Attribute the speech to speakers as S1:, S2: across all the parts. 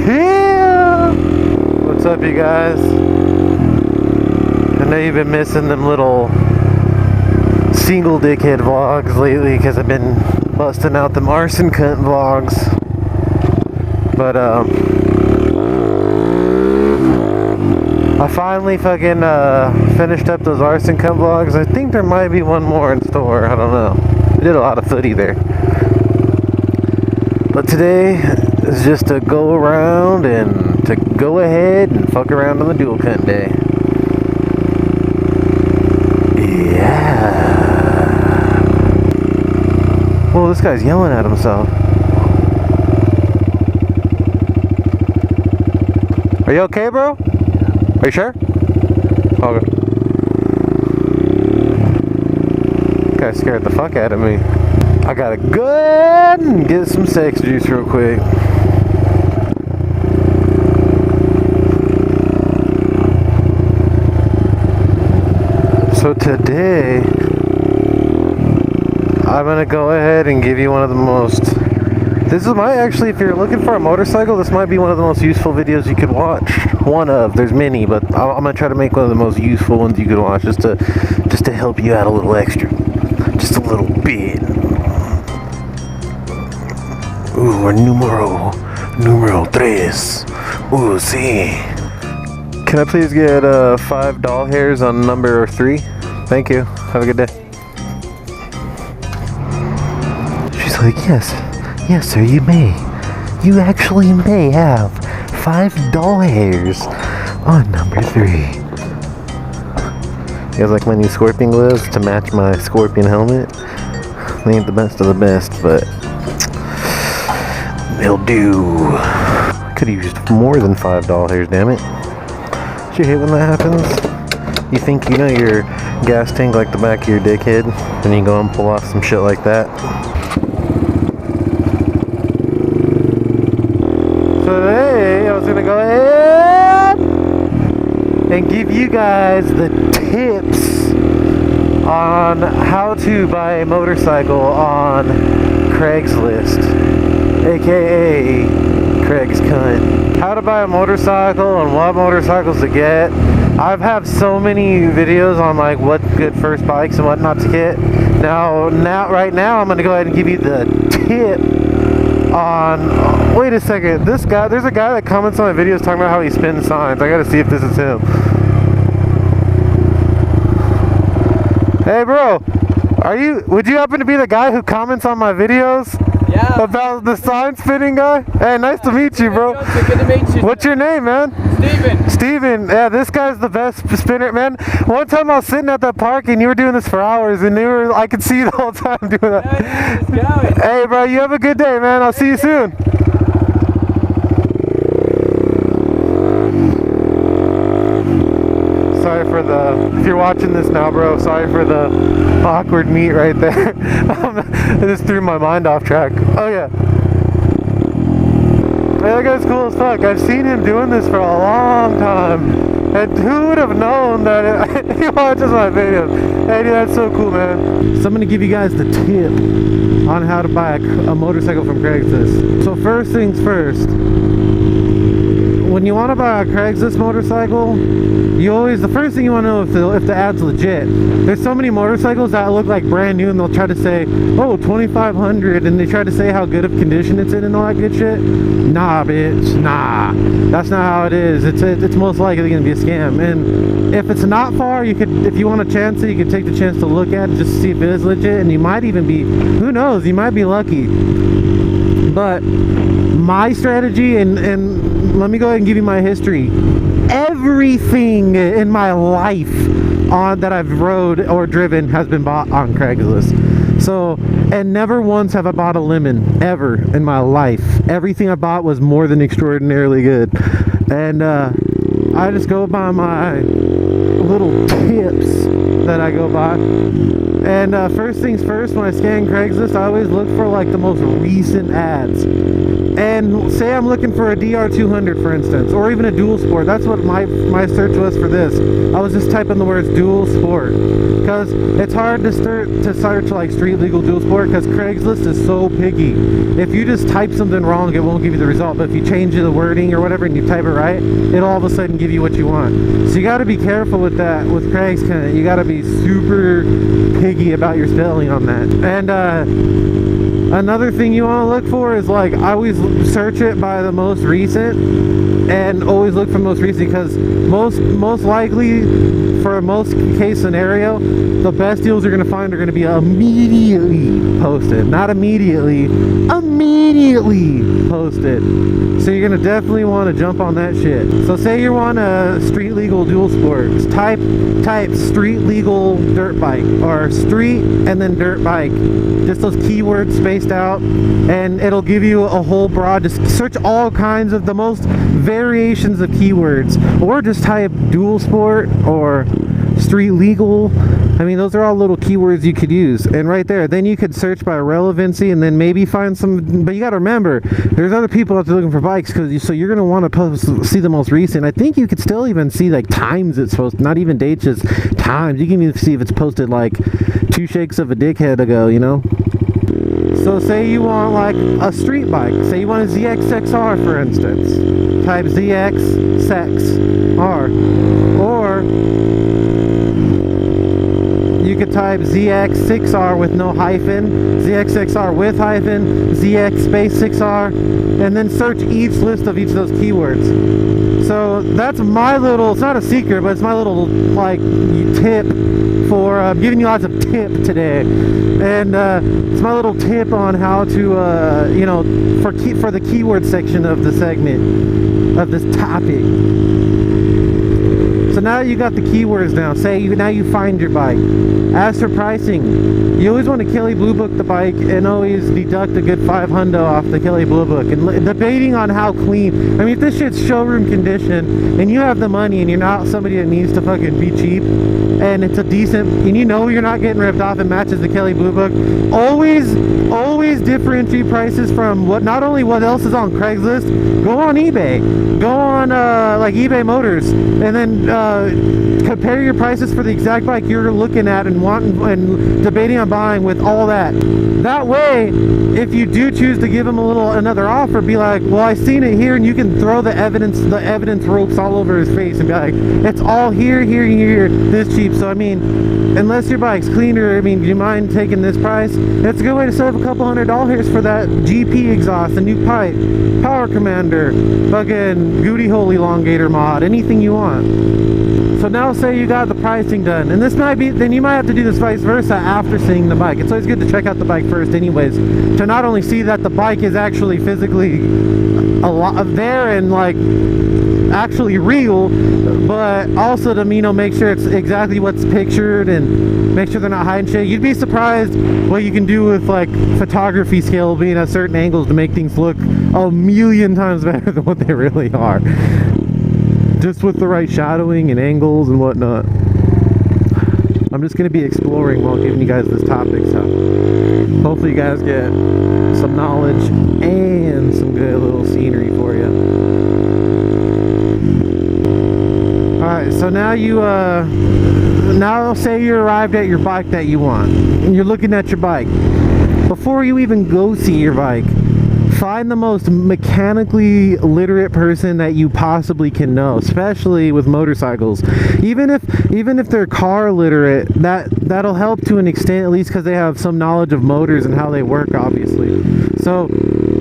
S1: Yeah! What's up, you guys? I know you've been missing them little single dickhead vlogs lately because I've been busting out them arson cunt vlogs. But, I finally fucking finished up those arson cunt vlogs. I think there might be one more in store. I don't know. I did a lot of footy there. But today is just to go around and to go ahead and fuck around on the dual cunt day. Yeah. Whoa, this guy's yelling at himself. Are you okay, bro? Are you sure? Okay. Guy scared the fuck out of me. I gotta go ahead and get some sex juice real quick. So today, I'm gonna go ahead and give you one of the most... This might actually, if you're looking for a motorcycle, this might be one of the most useful videos you could watch. One of, there's many, but I'm gonna try to make one of the most useful ones you could watch, just to help you out a little extra, just a little bit. Ooh, we're numero 3. Ooh, see. Can I please get 5 doll hairs on number 3? Thank you. Have a good day. She's like, yes. Yes, sir, you may. You actually may have 5 doll hairs on number 3. You guys like my new scorpion gloves to match my scorpion helmet? They ain't the best of the best, but they'll do. Could have used more than 5 doll hairs, damn it. Don't you hate when that happens? You think you know your gas tank like the back of your dickhead, then you go and pull off some shit like that? Today, I was gonna go ahead and give you guys the tips on how to buy a motorcycle on Craigslist, aka Craig's cunt. How to buy a motorcycle and what motorcycles to get. I've had so many videos on like what good first bikes and what not to get. Right now, I'm gonna go ahead and give you the tip on, wait a second, there's a guy that comments on my videos talking about how he spins signs. I gotta see if this is him. Hey bro, would you happen to be the guy who comments on my videos? Yeah. About the sign spinning guy? Hey, nice to meet you, bro. Good to meet you. What's your name, man? Steven. Yeah, this guy's the best spinner, man. One time I was sitting at that park and you were doing this for hours and I could see you the whole time doing that. Yeah, hey, bro, you have a good day, man. I'll see you soon. Sorry for if you're watching this now, bro, sorry for the awkward meet right there. I just threw my mind off track. Oh, yeah. Hey, that guy's cool as fuck. I've seen him doing this for a long time. And who would have known that he watches my videos? Hey, dude, that's so cool, man. So I'm going to give you guys the tip on how to buy a motorcycle from Craigslist. So first things first. When you want to buy a Craigslist motorcycle, the first thing you want to know if the ad's legit. There's so many motorcycles that look like brand new and they'll try to say, oh, 2,500, and they try to say how good of condition it's in and all that good shit. Nah, bitch, nah. That's not how it is. It's most likely going to be a scam. And if it's not far, if you want to chance it, you can take the chance to look at it just to see if it is legit, and you might even be, who knows, you might be lucky. But my strategy, and let me go ahead and give you my history. Everything in my life that I've rode or driven has been bought on Craigslist. So, and never once have I bought a lemon, ever in my life. Everything I bought was more than extraordinarily good. And I just go by my little tips that I go by. And first things first, when I scan Craigslist, I always look for like the most recent ads. And say I'm looking for a DR200, for instance, or even a dual sport. That's what my search was for this. I was just typing the words dual sport, because it's hard to search like street legal dual sport, because Craigslist is so picky. If you just type something wrong, it won't give you the result. But if you change the wording or whatever and you type it right, it'll all of a sudden give you what you want. So you got to be careful with that. With Craig's, you got to be super picky about your spelling on that. And another thing you want to look for is, like, I always search it by the most recent, and always look for most recent, because most likely for most case scenario, the best deals you're going to find are going to be immediately posted. Not immediately posted. So you're going to definitely want to jump on that shit. So say you want a street legal dual sport, type street legal dirt bike, or street and then dirt bike, just those keywords spaced out, and it'll give you a whole broad, just search all kinds of the most variations of keywords, or just type dual sport or street legal. I mean, those are all little keywords you could use, and right there, then you could search by relevancy, and then maybe find some. But you got to remember, there's other people out there looking for bikes, so you're going to want to see the most recent. I think you could still even see like times it's posted, not even dates, just times. You can even see if it's posted like 2 shakes of a dickhead ago, you know. So say you want like a street bike, say you want a ZX6R, for instance, type ZX6R, or you could type ZX6R with no hyphen, ZX6R with hyphen, ZX space 6R, and then search each list of each of those keywords. So that's my little, it's not a secret, but it's my little like tip for giving you lots of tip today. And it's my little tip on how to, you know, for the keyword section of the segment of this topic. So now you got the keywords down. Now you find your bike. As for pricing, you always want to Kelly Blue Book the bike and always deduct a good $500 off the Kelly Blue Book. And debating on how clean. I mean, if this shit's showroom condition and you have the money and you're not somebody that needs to fucking be cheap, and it's a decent, and you know you're not getting ripped off and matches the Kelly Blue Book, always differentiate prices from not only what else is on Craigslist. Go on eBay. Go on like eBay Motors, and then compare your prices for the exact bike you're looking at and wanting and debating on buying with all that. That way, if you do choose to give them another offer, be like, well, I seen it here, and you can throw the evidence ropes all over his face and be like, it's all here, this cheap. So I mean, unless your bike's cleaner, I mean, do you mind taking this price? It's a good way to save a couple $100 for that GP exhaust, a new pipe, Power Commander, fucking Goody Hole elongator mod, anything you want. So now say you got the pricing done, and this might be, then you might have to do this vice versa after seeing the bike. It's always good to check out the bike first anyways, to not only see that the bike is actually physically a lot there and like actually real, but also to, you know, make sure it's exactly what's pictured and make sure they're not hiding shit. You'd be surprised what you can do with like photography skill being at certain angles to make things look a million times better than what they really are, just with the right shadowing and angles and whatnot. I'm just going to be exploring while giving you guys this topic, so hopefully you guys get some knowledge and some good little scenery for you. Alright, so now now say you arrived at your bike that you want, and you're looking at your bike. Before you even go see your bike, find the most mechanically literate person that you possibly can know, especially with motorcycles. Even if they're car literate, that'll help to an extent, at least because they have some knowledge of motors and how they work, obviously. So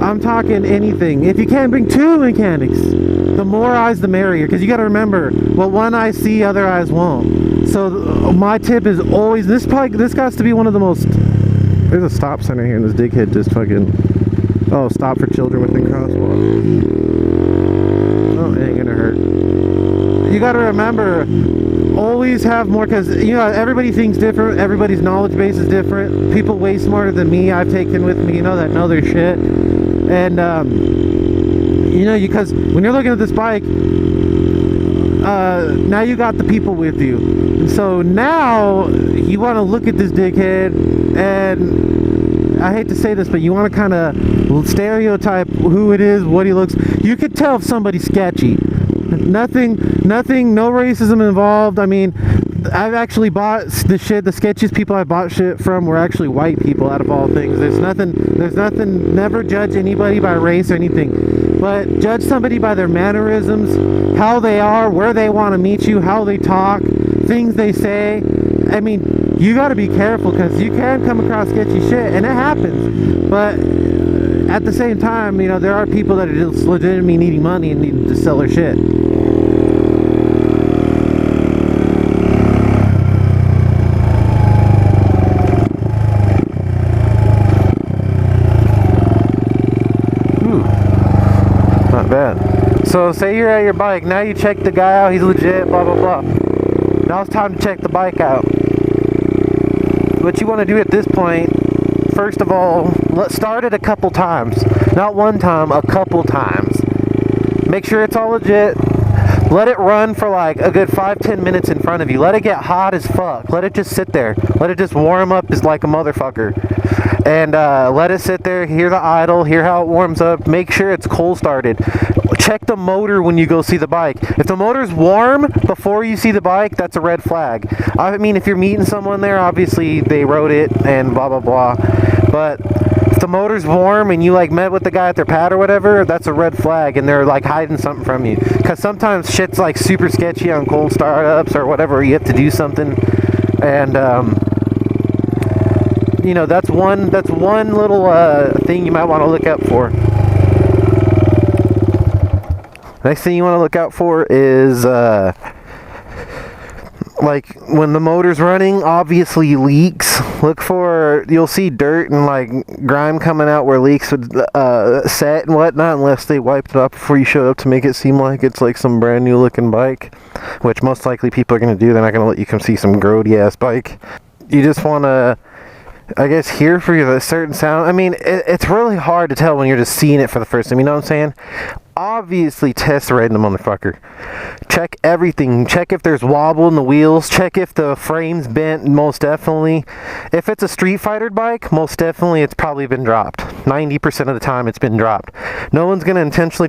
S1: I'm talking anything. If you can't bring 2 mechanics, the more eyes the merrier, because you got to remember, what one eye see, other eyes won't. So my tip is always, this got to be one of the most, there's a stop center here and this dickhead just fucking, oh, stop for children within crosswalk. Oh, it ain't gonna hurt. You gotta remember, always have more, because, you know, everybody thinks different, everybody's knowledge base is different. People way smarter than me I've taken with me, you know, that know their shit. And, you know, because when you're looking at this bike, now you got the people with you. So now you want to look at this dickhead and I hate to say this, but you want to kind of stereotype who it is, what he looks. You could tell if somebody's sketchy. Nothing, no racism involved. I mean, I've actually bought the sketchiest people I bought shit from were actually white people, out of all things. There's nothing, never judge anybody by race or anything, but judge somebody by their mannerisms, how they are, where they want to meet you, how they talk, things they say. I mean, you got to be careful, because you can come across sketchy shit, and it happens, but at the same time, you know, there are people that are just legitimately needing money and need to sell their shit. Not bad. So say you're at your bike, now you check the guy out, he's legit, blah blah blah. Now it's time to check the bike out. What you want to do at this point, first of all, let's start it a couple times. Not one time, a couple times. Make sure it's all legit. Let it run for like a good 5-10 minutes in front of you. Let it get hot as fuck. Let it just sit there. Let it just warm up as like a motherfucker. And let it sit there, hear the idle, hear how it warms up. Make sure it's cold started. Check the motor when you go see the bike. If the motor's warm before you see the bike, that's a red flag. I mean, if you're meeting someone there, obviously they wrote it and blah blah blah. But if the motor's warm and you like met with the guy at their pad or whatever, that's a red flag, and they're like hiding something from you. Because sometimes shit's like super sketchy on cold startups or whatever. You have to do something, and you know, that's one little thing you might want to look out for. Next thing you want to look out for is like when the motor's running, obviously leaks. Look for, you'll see dirt and like grime coming out where leaks would set and whatnot, unless they wiped it up before you showed up to make it seem like it's like some brand new looking bike, which most likely people are going to do. They're not going to let you come see some grody ass bike. You just want to, I guess, hear for a certain sound. I mean, it's really hard to tell when you're just seeing it for the first time, you know what I'm saying? Obviously test ride the motherfucker. Check everything. Check if there's wobble in the wheels. Check if the frame's bent, most definitely. If it's a Street Fighter bike, most definitely it's probably been dropped. 90% of the time it's been dropped. No one's going to intentionally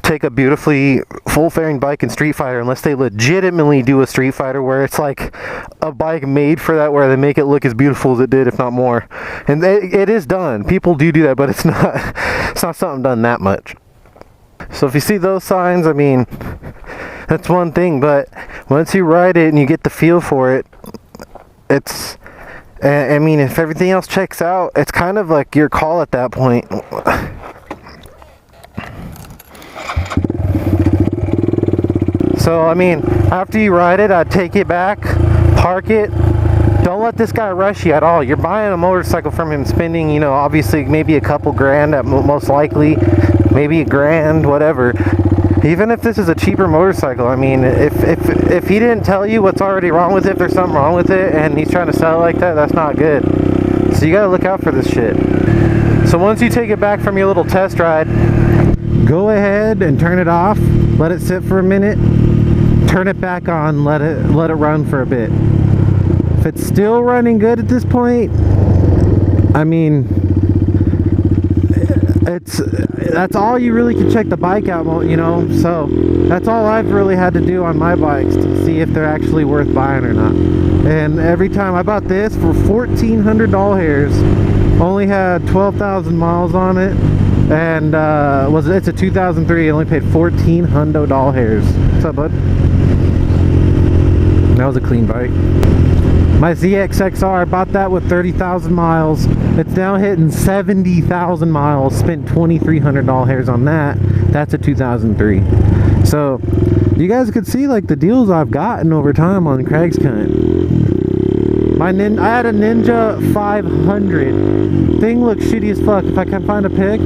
S1: take a beautifully full-fairing bike in Street Fighter unless they legitimately do a Street Fighter where it's like a bike made for that, where they make it look as beautiful as it did, if not more. And it is done. People do that, but it's not something done that much. So if you see those signs, I mean, that's one thing, but once you ride it and you get the feel for it, it's, I mean, if everything else checks out, it's kind of like your call at that point. So, I mean, after you ride it, I'd take it back, park it. Don't let this guy rush you at all. You're buying a motorcycle from him, spending, you know, obviously maybe a couple grand at most likely, maybe $1,000, whatever. Even if this is a cheaper motorcycle, I mean, if he didn't tell you what's already wrong with it, if there's something wrong with it, and he's trying to sell it like that, that's not good. So you gotta look out for this shit. So once you take it back from your little test ride, go ahead and turn it off, let it sit for a minute, turn it back on, let it run for a bit. If it's still running good at this point, I mean, that's all you really can check the bike out, you know. So that's all I've really had to do on my bikes to see if they're actually worth buying or not. And every time I bought this for $1,400, only had 12,000 miles on it, and it's a 2003. I only paid $1,400. What's up, bud? That was a clean bike. My ZXXR, I bought that with 30,000 miles. It's now hitting 70,000 miles. Spent $2,300 on that. That's a 2003. So you guys could see like the deals I've gotten over time on Craig's Cunt. I had a Ninja 500. Thing looks shitty as fuck. If I can find a pic.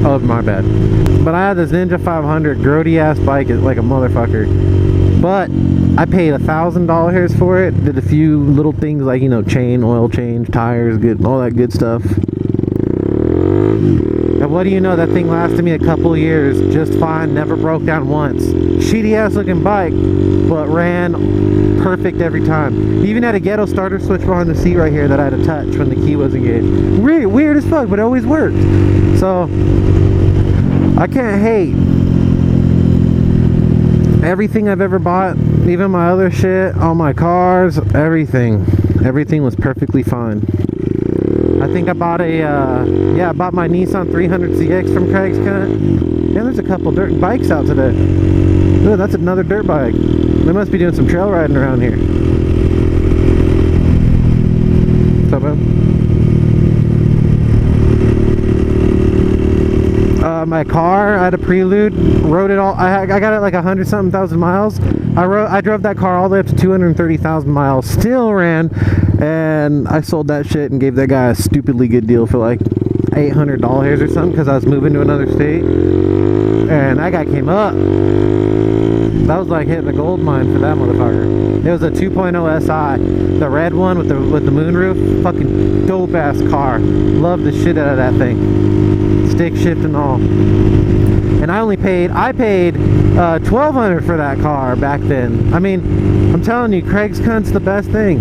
S1: Oh, my bad. But I had this Ninja 500 grody ass bike, like a motherfucker. But I paid $1,000 for it. Did a few little things like, you know, chain, oil change, tires, good, all that good stuff. And what do you know, that thing lasted me a couple years just fine, never broke down once. Shitty ass looking bike, but ran perfect every time. Even had a ghetto starter switch behind the seat right here that I had to touch when the key was engaged. Weird as fuck, but it always worked. So I can't hate. Everything I've ever bought, even my other shit, all my cars, everything was perfectly fine. I think I bought I bought my Nissan 300CX from Craigslist. Yeah, there's a couple dirt bikes out today. Ooh, that's another dirt bike. They must be doing some trail riding around here. What's up, man? My car, I had a Prelude, rode it all, I got it like 100-something thousand miles. I drove that car all the way up to 230,000 miles, still ran, and I sold that shit and gave that guy a stupidly good deal for like $800 or something, because I was moving to another state, and that guy came up. That was like hitting a gold mine for that motherfucker. It was a 2.0 SI, the red one with the moonroof. Fucking dope ass car. Loved the shit out of that thing. Stick shift and all. And I paid $1,200 for that car back then. I mean, I'm telling you, Craig's cunt's the best thing.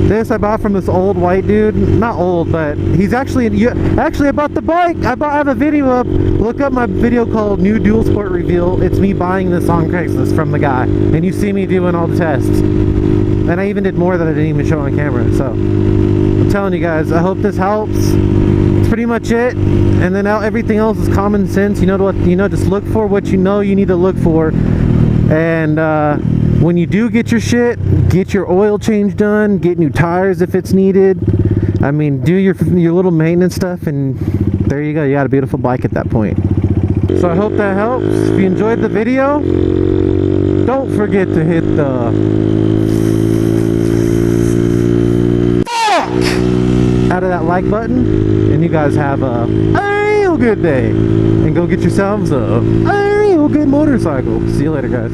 S1: This I bought from this old white dude. Not old, but he's actually I bought the bike. I have a video up. Look up my video called New Dual Sport Reveal. It's me buying this on Craigslist from the guy, and you see me doing all the tests. And I even did more that I didn't even show on camera. So I'm telling you guys, I hope this helps. It's pretty much it. And then everything else is common sense. You know what? Just look for what you know you need to look for. And when you do get your shit, get your oil change done, get new tires if it's needed. I mean, do your little maintenance stuff, and there you go. You got a beautiful bike at that point. So I hope that helps. If you enjoyed the video, don't forget to hit the out of that like button, and you guys have a real good day, and go get yourselves a real good motorcycle. See you later, guys.